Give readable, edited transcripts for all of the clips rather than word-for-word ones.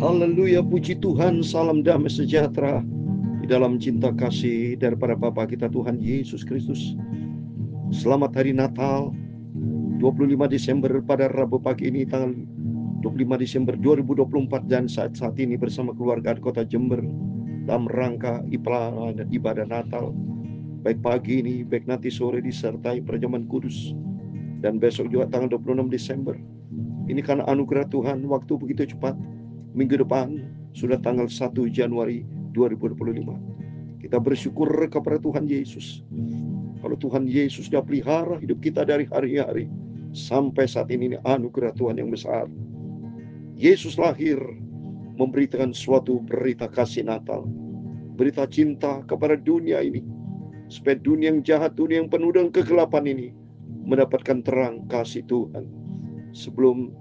Haleluya, puji Tuhan, salam damai sejahtera di dalam cinta kasih daripada Bapa kita Tuhan Yesus Kristus. Selamat hari Natal 25 Desember pada Rabu pagi ini tanggal 25 Desember 2024 dan saat ini bersama keluarga di Kota Jember dalam rangka ibadah Natal. Baik pagi ini, baik nanti sore disertai perjamuan kudus dan besok juga tanggal 26 Desember. Ini karena anugerah Tuhan, waktu begitu cepat. Minggu depan sudah tanggal 1 Januari 2025. Kita bersyukur kepada Tuhan Yesus. Kalau Tuhan Yesus sudah pelihara hidup kita dari hari-hari sampai saat ini anugerah Tuhan yang besar. Yesus lahir memberitakan suatu berita kasih Natal, berita cinta kepada dunia ini, supaya dunia yang jahat, dunia yang penuh dengan kegelapan ini mendapatkan terang kasih Tuhan. Sebelum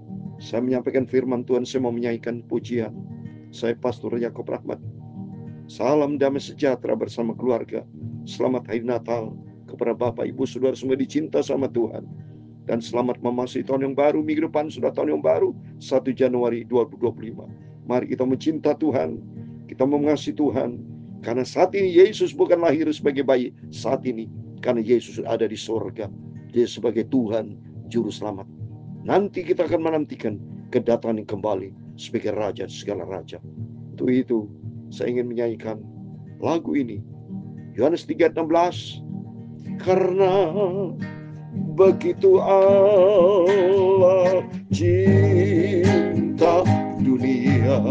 saya menyampaikan firman Tuhan, saya mau menyanyikan pujian. Saya Pastor Yakob Rahmat. Salam damai sejahtera bersama keluarga. Selamat hari Natal kepada Bapak, Ibu, Saudara semua dicinta sama Tuhan. Dan selamat memasuki tahun yang baru. Minggu depan sudah tahun yang baru, 1 Januari 2025. Mari kita mencinta Tuhan, kita mengasihi Tuhan. Karena saat ini Yesus bukan lahir sebagai bayi. Saat ini karena Yesus ada di sorga, Dia sebagai Tuhan Juru Selamat. Nanti kita akan menantikan kedatangan kembali sebagai Raja segala Raja. Untuk itu saya ingin menyanyikan lagu ini, Yohanes 3:16. Karena begitu Allah cinta dunia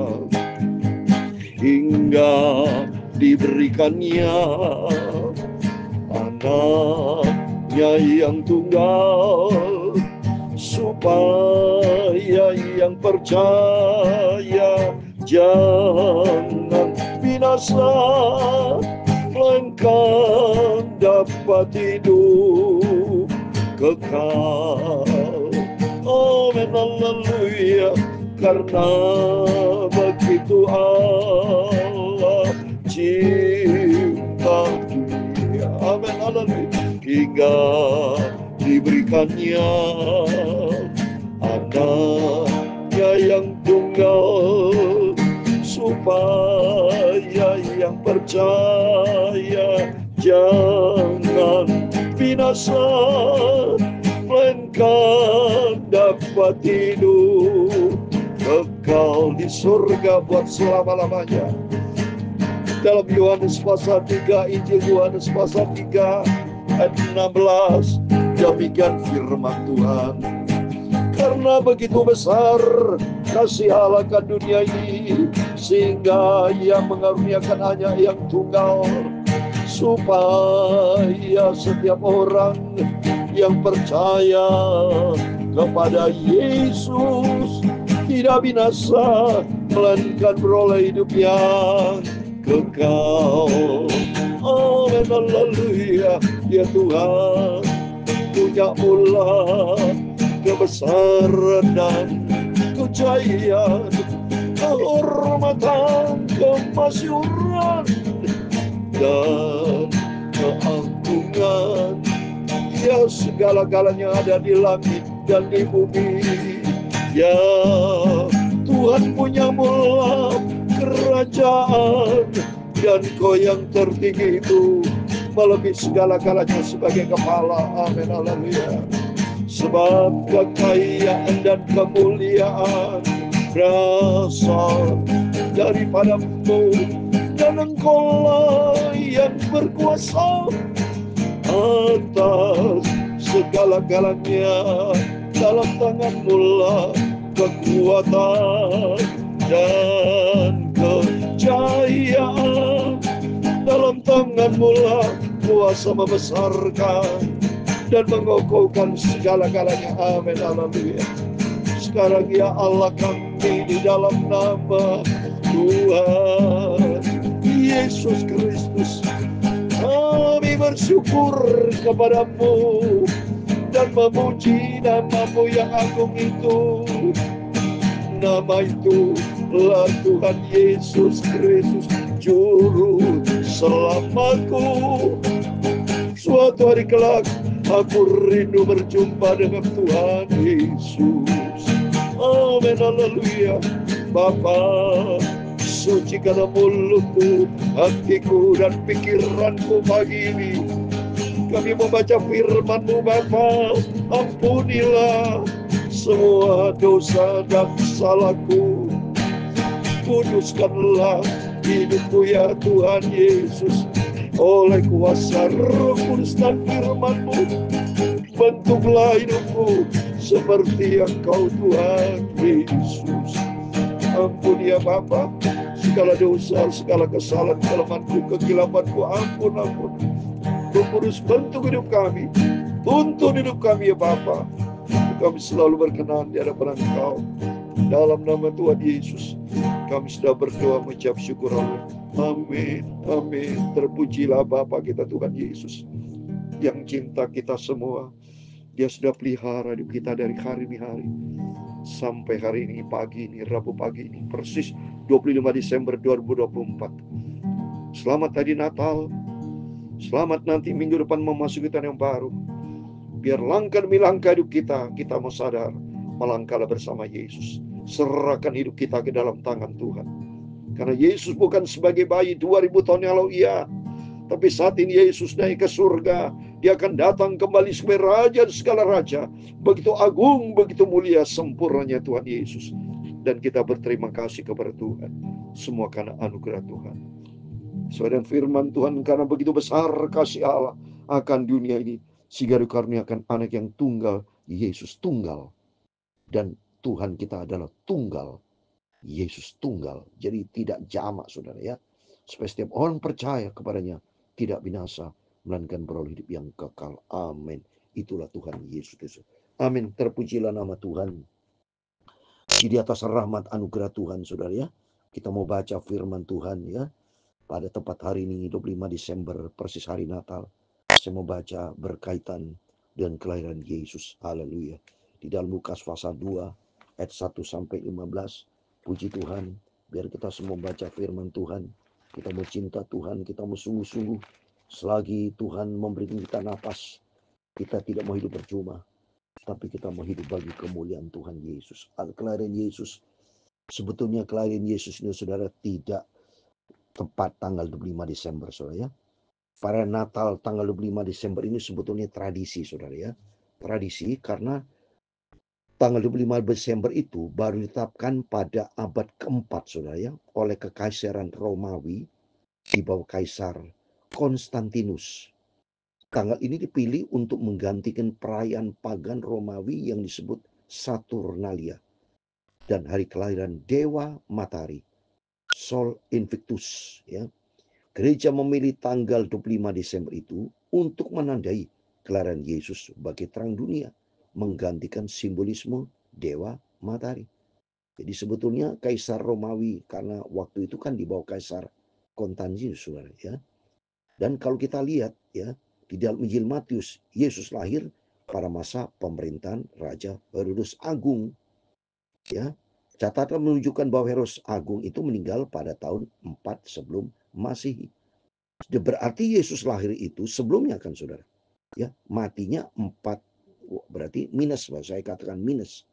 hingga diberikannya anaknya yang tunggal, supaya yang percaya jangan binasa, melainkan dapat hidup kekal. Amin, haleluya. Karena begitu Allah cinta dunia, amin, haleluya, hingga diberikannya anaknya yang tunggal, supaya yang percaya jangan binasa, melainkan dapat hidup kekal di surga buat selama-lamanya. Dalam Yohanes pasal 3, Injil Yohanes pasal 3 ayat 16, demikian firman Tuhan. Karena begitu besar kasih Allah akan dunia ini, sehingga Ia mengaruniakan hanya yang tunggal, supaya setiap orang yang percaya kepada Yesus tidak binasa, melainkan beroleh hidup yang kekal. Amin, haleluya. Ya Tuhan punya mula kebesaran dan kejayaan, kehormatan, kemasyhuran dan keagungan. Ya, segala-galanya ada di langit dan di bumi. Ya, Tuhan punya mula kerajaan, dan Kau yang tertinggi itu melebihi segala-galanya sebagai kepala. Amin, haleluya. Sebab kekayaan dan kemuliaan berasal daripada-Mu, dan Engkau-lah yang berkuasa atas segala-galanya. Dalam tangan-Mu lah kekuatan dan kejayaan, dalam tangan-Mu lah kuasa membesarkan dan mengokohkan segala-galanya. Amin, haleluya. Sekarang ya Allah, kami di dalam nama Tuhan Yesus Kristus, kami bersyukur kepada-Mu dan memuji nama-Mu yang agung itu. Nama itu lah Tuhan Yesus Kristus, Juru Selamatku. Suatu hari kelak aku rindu berjumpa dengan Tuhan Yesus. Amin, haleluya. Bapa, sucikanlah mulutku, hatiku, dan pikiranku pagi ini. Kami membaca firman-Mu Bapa, ampunilah semua dosa dan salahku. Kuduskanlah hidupku ya Tuhan Yesus, oleh kuasa Roh Kudus dan firman-Mu. Bentuklah hidupku seperti Engkau Tuhan Yesus. Ampun ya Bapa, segala dosa, segala kesalahan, kelemahanku, kegilapanku, ampun. Roh Kudus, bentuk hidup kami, tuntun hidup kami ya Bapa. Kami selalu berkenan di hadapan Engkau. Dalam nama Tuhan Yesus, kami sudah berdoa mengucap syukur Allah. Amin, amin. Terpujilah Bapa kita Tuhan Yesus, yang cinta kita semua. Dia sudah pelihara hidup kita dari hari ini hari sampai hari ini pagi ini, Rabu pagi ini, persis 25 Desember 2024. Selamat hari Natal. Selamat nanti minggu depan memasuki tahun yang baru. Biar langkah demi langkah hidup kita mau sadar, melangkahlah bersama Yesus. Serahkan hidup kita ke dalam tangan Tuhan. Karena Yesus bukan sebagai bayi 2000 tahun yang lalu, iya. Tapi saat ini Yesus naik ke surga. Dia akan datang kembali sebagai Raja dan segala Raja. Begitu agung, begitu mulia, sempurnanya Tuhan Yesus. Dan kita berterima kasih kepada Tuhan. Semua karena anugerah Tuhan. Sesuai dengan firman Tuhan, karena begitu besar kasih Allah akan dunia ini, sehingga dikaruniakan anak yang tunggal, Yesus tunggal. Dan Tuhan kita adalah tunggal, Yesus tunggal. Jadi tidak jamak, saudara ya. Supaya setiap orang percaya kepadanya tidak binasa, melainkan beroleh hidup yang kekal. Amin. Itulah Tuhan Yesus Kristus. Amin. Terpujilah nama Tuhan. Di atas rahmat anugerah Tuhan, saudara ya. Kita mau baca firman Tuhan ya. Pada tepat hari ini 25 Desember persis hari Natal, saya mau baca berkaitan dengan kelahiran Yesus. Haleluya. Di dalam Lukas pasal 2 ayat 1 sampai 15. Puji Tuhan, biar kita semua baca firman Tuhan. Kita mau cinta Tuhan, kita mau sungguh-sungguh. Selagi Tuhan memberikan kita napas, kita tidak mau hidup percuma, tapi kita mau hidup bagi kemuliaan Tuhan Yesus. Kelahiran Yesus, sebetulnya kelahiran Yesus ini saudara tidak tepat tanggal 25 Desember, saudara ya. Pada Natal tanggal 25 Desember ini sebetulnya tradisi, saudara ya. Tradisi karena tanggal 25 Desember itu baru ditetapkan pada abad keempat, saudara ya, oleh Kekaisaran Romawi di bawah Kaisar Konstantinus. Tanggal ini dipilih untuk menggantikan perayaan pagan Romawi yang disebut Saturnalia dan hari kelahiran Dewa Matahari, Sol Invictus ya. Gereja memilih tanggal 25 Desember itu untuk menandai kelahiran Yesus sebagai terang dunia, menggantikan simbolisme Dewa Matahari. Jadi sebetulnya Kaisar Romawi, karena waktu itu kan di bawah Kaisar Konstantinus, saudara ya. Dan kalau kita lihat ya, di dalam Injil Matius, Yesus lahir pada masa pemerintahan Raja Herodes Agung. Ya, catatan menunjukkan bahwa Herodes Agung itu meninggal pada tahun 4 sebelum Masehi. Berarti Yesus lahir itu sebelumnya kan, saudara. Ya, matinya 4, berarti minus, saya katakan minus.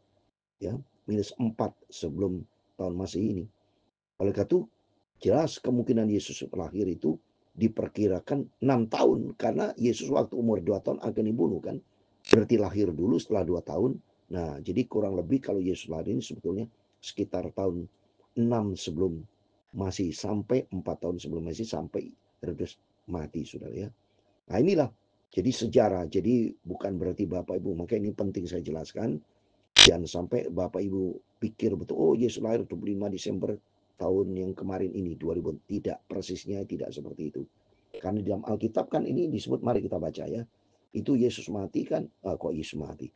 Ya, minus 4 sebelum tahun Masehi ini. Oleh karena itu, jelas kemungkinan Yesus lahir itu diperkirakan 6 tahun. Karena Yesus waktu umur 2 tahun akan dibunuh kan. Berarti lahir dulu setelah 2 tahun. Nah, jadi kurang lebih kalau Yesus lahir ini sebetulnya sekitar tahun 6 sebelum Masehi sampai 4 tahun sebelum Masehi sampai Herodes mati, saudara ya. Nah inilah jadi sejarah. Jadi bukan berarti Bapak Ibu, makanya ini penting saya jelaskan. Jangan sampai Bapak Ibu pikir betul, oh Yesus lahir 25 Desember tahun yang kemarin ini 2000. Tidak, persisnya tidak seperti itu. Karena di dalam Alkitab kan ini disebut, mari kita baca ya. Itu Yesus mati kan, kok Yesus mati?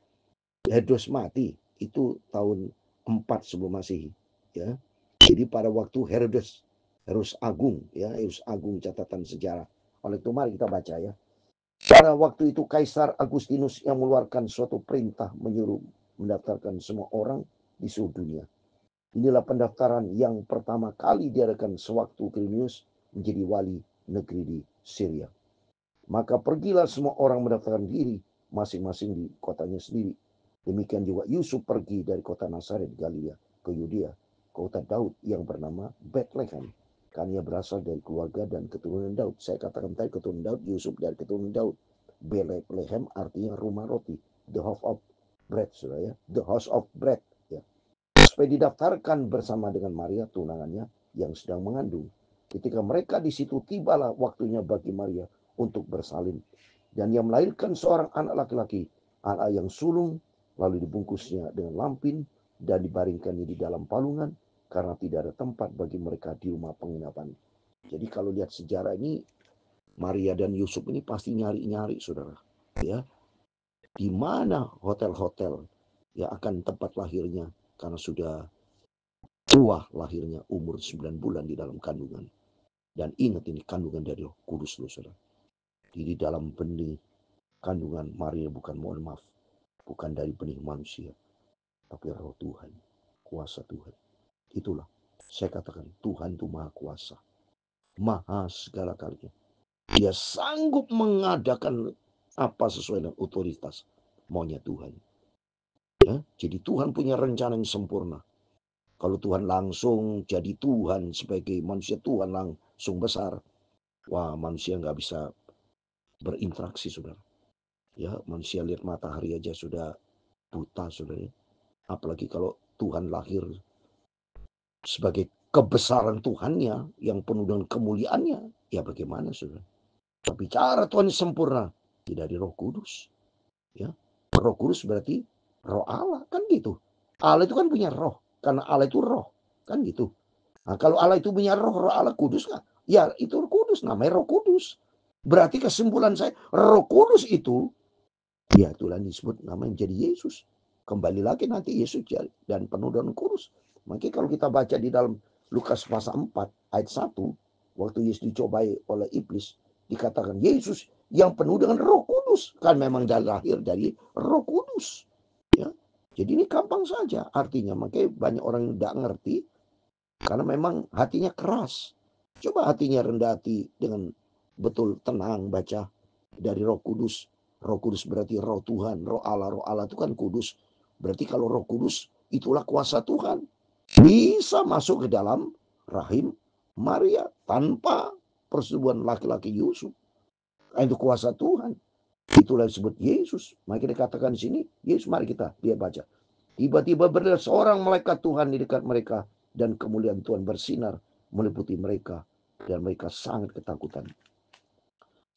Herodes mati itu tahun 4 sebelum Masehi ya. Jadi pada waktu Herodes Agung ya, Herodes Agung catatan sejarah. Oleh itu mari kita baca ya. Pada waktu itu Kaisar Agustinus yang mengeluarkan suatu perintah menyuruh mendaftarkan semua orang di seluruh dunia. Inilah pendaftaran yang pertama kali diadakan sewaktu Quirinius menjadi wali negeri di Syria. Maka pergilah semua orang mendaftarkan diri masing-masing di kotanya sendiri. Demikian juga Yusuf pergi dari kota Nazaret Galilea ke Yudea, kota Daud yang bernama Bethlehem. Karena ia berasal dari keluarga dan keturunan Daud. Saya katakan tadi keturunan Daud, Yusuf dari keturunan Daud. Bethlehem artinya rumah roti, the house of bread, saudara ya, the house of bread. Ya. Supaya didaftarkan bersama dengan Maria tunangannya yang sedang mengandung. Ketika mereka di situ, tibalah waktunya bagi Maria untuk bersalin. Dan ia melahirkan seorang anak laki-laki, anak yang sulung, lalu dibungkusnya dengan lampin dan dibaringkannya di dalam palungan karena tidak ada tempat bagi mereka di rumah penginapan. Jadi kalau lihat sejarah ini, Maria dan Yusuf ini pasti nyari-nyari, saudara. Ya, di mana hotel-hotel yang akan tempat lahirnya, karena sudah tua lahirnya umur 9 bulan di dalam kandungan. Dan ingat ini kandungan dari Roh Kudus, loh, saudara. Di dalam benih kandungan Maria bukan, mohon maaf, bukan dari benih manusia, tapi Roh Tuhan, kuasa Tuhan. Itulah saya katakan Tuhan itu maha kuasa, maha segala kalinya. Dia sanggup mengadakan apa sesuai dengan otoritas maunya Tuhan. Ya, jadi Tuhan punya rencana yang sempurna. Kalau Tuhan langsung jadi Tuhan sebagai manusia, Tuhan langsung besar, wah manusia nggak bisa berinteraksi, saudara. Ya, manusia lihat matahari aja sudah buta, saudara. Apalagi kalau Tuhan lahir sebagai kebesaran Tuhannya yang penuh dengan kemuliaannya, ya bagaimana, saudara? Tapi cara Tuhan sempurna, tidak di Roh Kudus. Ya, Roh Kudus berarti Roh Allah, kan gitu. Allah itu kan punya roh, karena Allah itu roh, kan gitu. Nah, kalau Allah itu punya roh, Roh Allah kudus kan? Ya itu Roh Kudus, namanya Roh Kudus. Berarti kesimpulan saya, Roh Kudus itu, ya itulah disebut namanya jadi Yesus. Kembali lagi nanti Yesus dan penuh dengan kudus. Makanya kalau kita baca di dalam Lukas pasal 4 ayat 1, waktu Yesus dicobai oleh iblis, dikatakan Yesus yang penuh dengan Roh Kudus, kan memang lahir dari Roh Kudus. Ya. Jadi ini gampang saja artinya. Makanya banyak orang yang tidak ngerti karena memang hatinya keras. Coba hatinya rendah hati dengan betul tenang baca dari Roh Kudus. Roh Kudus berarti Roh Tuhan, Roh Allah. Roh Allah itu kan kudus. Berarti kalau Roh Kudus itulah kuasa Tuhan. Bisa masuk ke dalam rahim Maria tanpa persetubuhan laki-laki Yusuf. Itu kuasa Tuhan. Itulah disebut Yesus. Maka dikatakan di sini, Yesus, mari kita lihat baca. Tiba-tiba berada seorang malaikat Tuhan di dekat mereka dan kemuliaan Tuhan bersinar meliputi mereka dan mereka sangat ketakutan.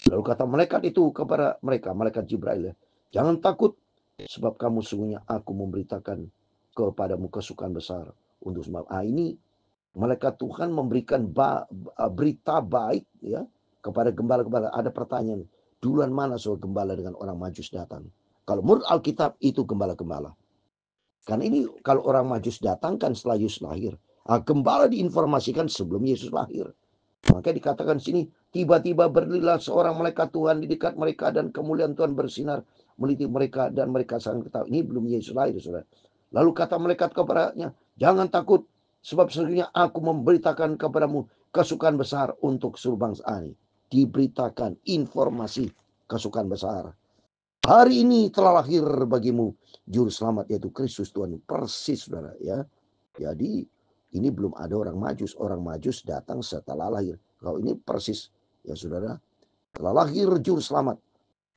Lalu kata malaikat itu kepada mereka, malaikat Jibril, jangan takut sebab kamu sungguhnya aku memberitakan kepadamu kesukaan besar untuk semua. Ini malaikat Tuhan memberikan berita baik ya kepada gembala-gembala. Ada pertanyaan, duluan mana soal gembala dengan orang Majus datang? Kalau menurut Alkitab itu gembala-gembala. Karena ini kalau orang Majus datang kan setelah Yesus lahir. Gembala diinformasikan sebelum Yesus lahir. Maka dikatakan sini, tiba-tiba berdirilah seorang malaikat Tuhan di dekat mereka dan kemuliaan Tuhan bersinar meliti mereka dan mereka sangat ketahui. Ini belum Yesus lahir, saudara. Lalu kata malaikat kepadanya, jangan takut sebab sesungguhnya aku memberitakan kepadamu kesukaan besar untuk seluruh bangsa ini. Diberitakan informasi kesukaan besar. Hari ini telah lahir bagimu juru selamat yaitu Kristus Tuhan. Persis, saudara ya. Jadi ini belum ada orang Majus. Orang Majus datang setelah lahir. Kalau ini persis ya saudara. Telah lahir juru selamat.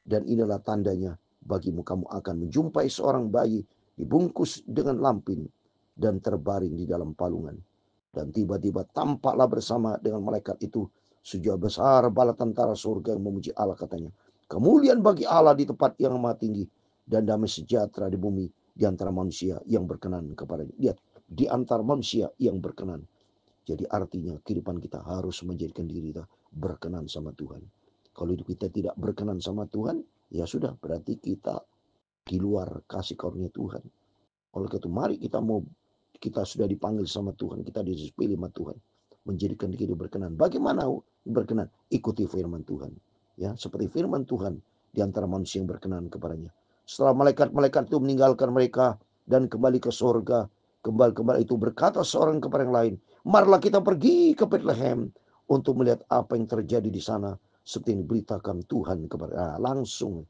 Dan inilah tandanya bagimu, kamu akan menjumpai seorang bayi dibungkus dengan lampin dan terbaring di dalam palungan. Dan tiba-tiba tampaklah bersama dengan malaikat itu sejauh besar bala tentara surga yang memuji Allah, katanya, kemuliaan bagi Allah di tempat yang maha tinggi dan damai sejahtera di bumi di antara manusia yang berkenan kepadanya. Lihat, di antara manusia yang berkenan. Jadi artinya kehidupan kita harus menjadikan diri kita berkenan sama Tuhan. Kalau hidup kita tidak berkenan sama Tuhan, ya sudah, berarti kita di luar kasih karunia Tuhan. Oleh itu mari kita sudah dipanggil sama Tuhan, kita dipilih sama Tuhan, menjadikan diri berkenan. Bagaimana berkenan? Ikuti firman Tuhan. Ya, seperti firman Tuhan di antara manusia yang berkenan kepadanya. Setelah malaikat-malaikat itu meninggalkan mereka dan kembali ke surga, gembala-gembala itu berkata seorang kepada yang lain, marilah kita pergi ke Bethlehem untuk melihat apa yang terjadi di sana seperti yang diberitakan Tuhan kepada langsung.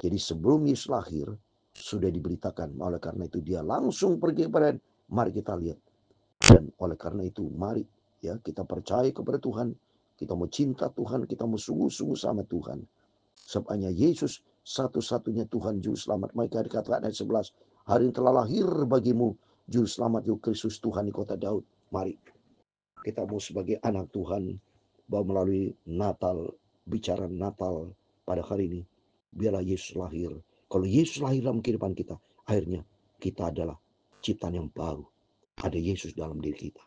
Jadi sebelum Yesus lahir, sudah diberitakan. Oleh karena itu dia langsung pergi kepada, mari kita lihat. Dan oleh karena itu mari ya kita percaya kepada Tuhan, kita mau cinta Tuhan, kita mau sungguh-sungguh sama Tuhan. Sebab hanya Yesus satu-satunya Tuhan Juru Selamat. Mereka dikatakan ayat 11, hari ini telah lahir bagimu Juru Selamat Yesus Kristus Tuhan di kota Daud. Mari kita mau sebagai anak Tuhan, bahwa melalui Natal, bicara Natal pada hari ini, biarlah Yesus lahir. Kalau Yesus lahir dalam kehidupan kita, akhirnya kita adalah ciptaan yang baru. Ada Yesus dalam diri kita.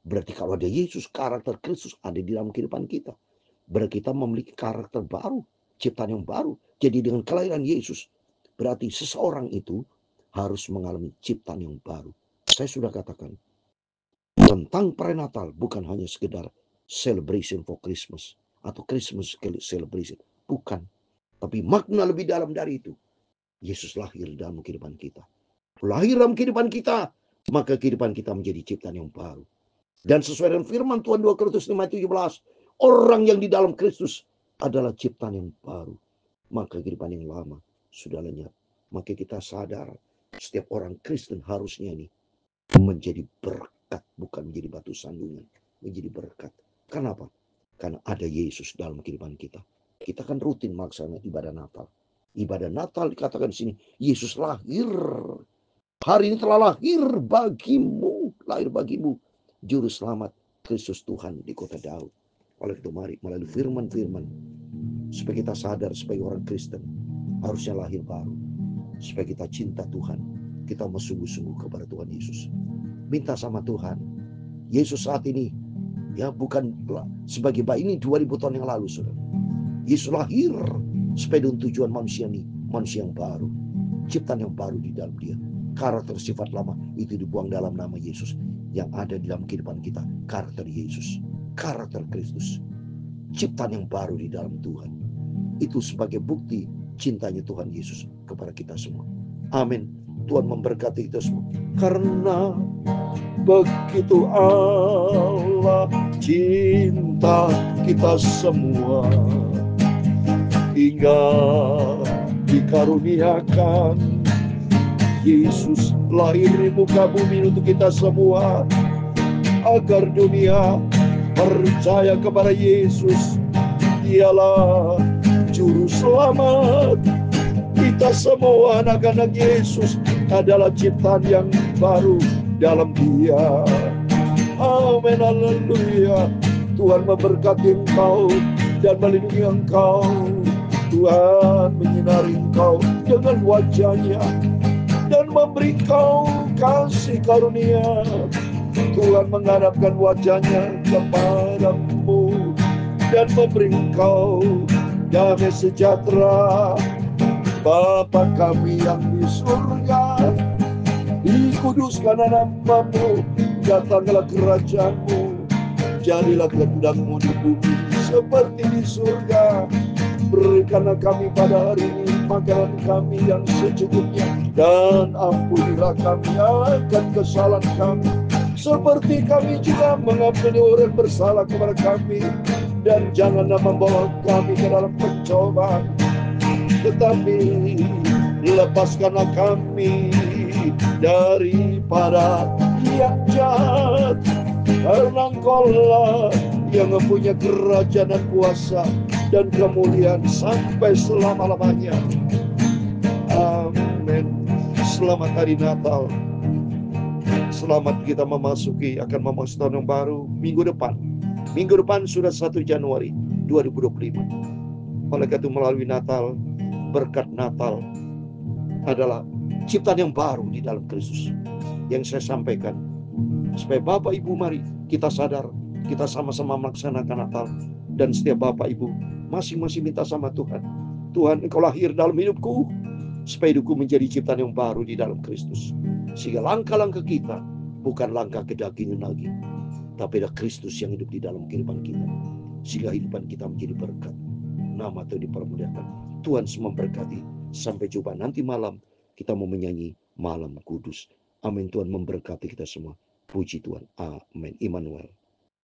Berarti kalau ada Yesus, karakter Kristus ada di dalam kehidupan kita. Berarti kita memiliki karakter baru, ciptaan yang baru. Jadi dengan kelahiran Yesus, berarti seseorang itu harus mengalami ciptaan yang baru. Saya sudah katakan, tentang prenatal bukan hanya sekedar celebration for Christmas atau Christmas celebration. Bukan. Tapi makna lebih dalam dari itu. Yesus lahir dalam kehidupan kita. Lahir dalam kehidupan kita, maka kehidupan kita menjadi ciptaan yang baru. Dan sesuai dengan firman Tuhan 2 Korintus 5:17, orang yang di dalam Kristus adalah ciptaan yang baru. Maka kehidupan yang lama sudah lenyap. Maka kita sadar setiap orang Kristen harusnya ini menjadi berkat, bukan menjadi batu sandungan, menjadi berkat. Kenapa? Karena ada Yesus dalam kehidupan kita. Kita kan rutin melaksanakan ibadah Natal. Ibadah Natal dikatakan di sini, Yesus lahir. Hari ini telah lahir bagimu Juru Selamat Kristus Tuhan di kota Daud. Oleh itu mari melalui firman-firman, supaya kita sadar sebagai orang Kristen harusnya lahir baru. Supaya kita cinta Tuhan, kita mau sungguh-sungguh kepada Tuhan Yesus. Minta sama Tuhan. Yesus saat ini ya bukan sebagai bayi ini 2000 tahun yang lalu, saudara. Yesus lahir supaya dengan tujuan manusia ini, manusia yang baru, ciptaan yang baru di dalam dia. Karakter sifat lama itu dibuang dalam nama Yesus. Yang ada di dalam kehidupan kita, karakter Yesus, karakter Kristus, ciptaan yang baru di dalam Tuhan. Itu sebagai bukti cintanya Tuhan Yesus kepada kita semua. Amin. Tuhan memberkati kita semua. Karena begitu Allah cinta kita semua, hingga dikaruniakan Yesus lahir di muka bumi untuk kita semua, agar dunia percaya kepada Yesus. Dialah Juru Selamat. Kita semua anak-anak Yesus adalah ciptaan yang baru dalam Dia. Amin, haleluya. Tuhan memberkati engkau dan melindungi engkau. Tuhan menyinari engkau dengan wajah-Nya dan memberi kau kasih karunia. Tuhan menghadapkan wajah-Nya kepadamu dan memberi engkau damai sejahtera. Bapa kami yang di surga, dikuduskan namamu, datanglah kerajaan-Mu, jadilah kehendak-Mu di bumi seperti di surga. Berikanlah kami pada hari ini makanan kami yang secukupnya, dan ampunilah kami akan kesalahan kami, seperti kami juga mengampuni orang bersalah kepada kami. Dan janganlah membawa kami ke dalam pencobaan, tetapi lepaskanlah kami daripada yang jahat. Karena Engkau-lah yang mempunyai kerajaan dan kuasa dan kemuliaan sampai selama-lamanya. Amin. Selamat hari Natal. Selamat kita memasuki tahun yang baru minggu depan. Minggu depan sudah 1 Januari 2025. Oleh karena itu melalui Natal, berkat Natal adalah ciptaan yang baru di dalam Kristus. Yang saya sampaikan, supaya Bapak Ibu mari kita sadar, kita sama-sama melaksanakan Natal. Dan setiap Bapak Ibu masing-masing minta sama Tuhan, Tuhan Engkau lahir dalam hidupku, supaya hidupku menjadi ciptaan yang baru di dalam Kristus. Sehingga langkah-langkah kita bukan langkah kedagingan lagi, tapi ada Kristus yang hidup di dalam kehidupan kita. Sehingga kehidupan kita menjadi berkat. Nama Tuhan dipermuliakan. Tuhan semua memberkati. Sampai jumpa nanti malam. Kita mau menyanyi Malam Kudus. Amin. Tuhan memberkati kita semua. Puji Tuhan. Amin. Immanuel.